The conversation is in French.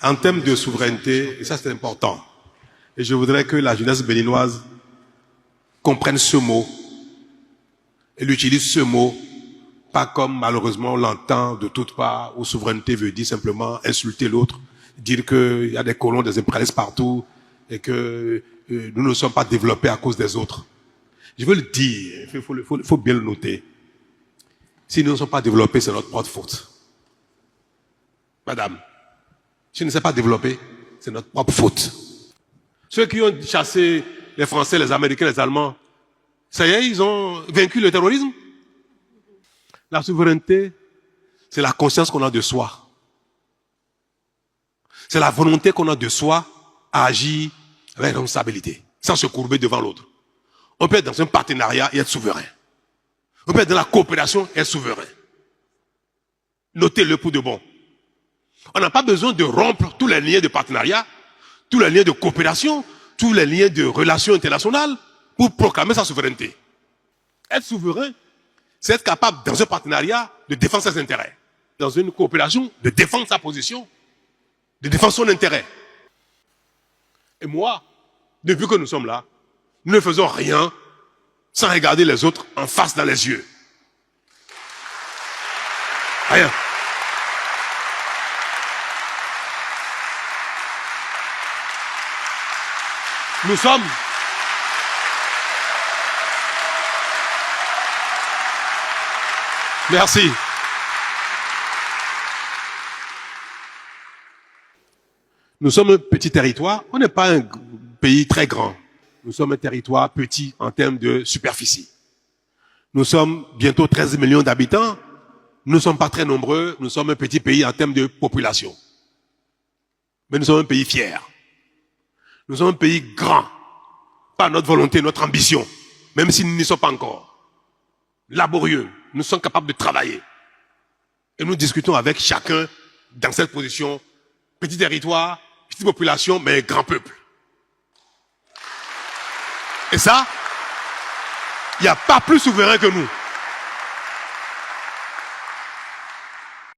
En termes de souveraineté, et ça c'est important, et je voudrais que la jeunesse béninoise comprenne ce mot et l'utilise ce mot, pas comme malheureusement on l'entend de toutes parts, où souveraineté veut dire simplement insulter l'autre, dire qu'il y a des colons, des impérialistes partout, et que nous ne sommes pas développés à cause des autres. Je veux le dire, il faut bien le noter. Si nous ne sommes pas développés, c'est notre propre faute. Madame, si nous ne sommes pas développés, c'est notre propre faute. Ceux qui ont chassé les Français, les Américains, les Allemands, ça y est, ils ont vaincu le terrorisme. La souveraineté, c'est la conscience qu'on a de soi. C'est la volonté qu'on a de soi à agir avec responsabilité, sans se courber devant l'autre. On peut être dans un partenariat et être souverain. On peut être dans la coopération et être souverain. Notez-le pour de bon. On n'a pas besoin de rompre tous les liens de partenariat, tous les liens de coopération, tous les liens de relations internationales pour proclamer sa souveraineté. Être souverain, c'est être capable, dans un partenariat, de défendre ses intérêts. Dans une coopération, de défendre sa position, de défendre son intérêt. Et moi, depuis que nous sommes là, nous ne faisons rien sans regarder les autres en face dans les yeux. Rien. Nous sommes merci. Nous sommes un petit territoire, on n'est pas un pays très grand. Nous sommes un territoire petit en termes de superficie. Nous sommes bientôt 13 millions d'habitants. Nous ne sommes pas très nombreux. Nous sommes un petit pays en termes de population. Mais nous sommes un pays fier. Nous sommes un pays grand. Pas notre volonté, notre ambition. Même si nous n'y sommes pas encore. Laborieux. Nous sommes capables de travailler. Et nous discutons avec chacun dans cette position. Petit territoire, petite population, mais grand peuple. Et ça, il n'y a pas plus souverain que nous.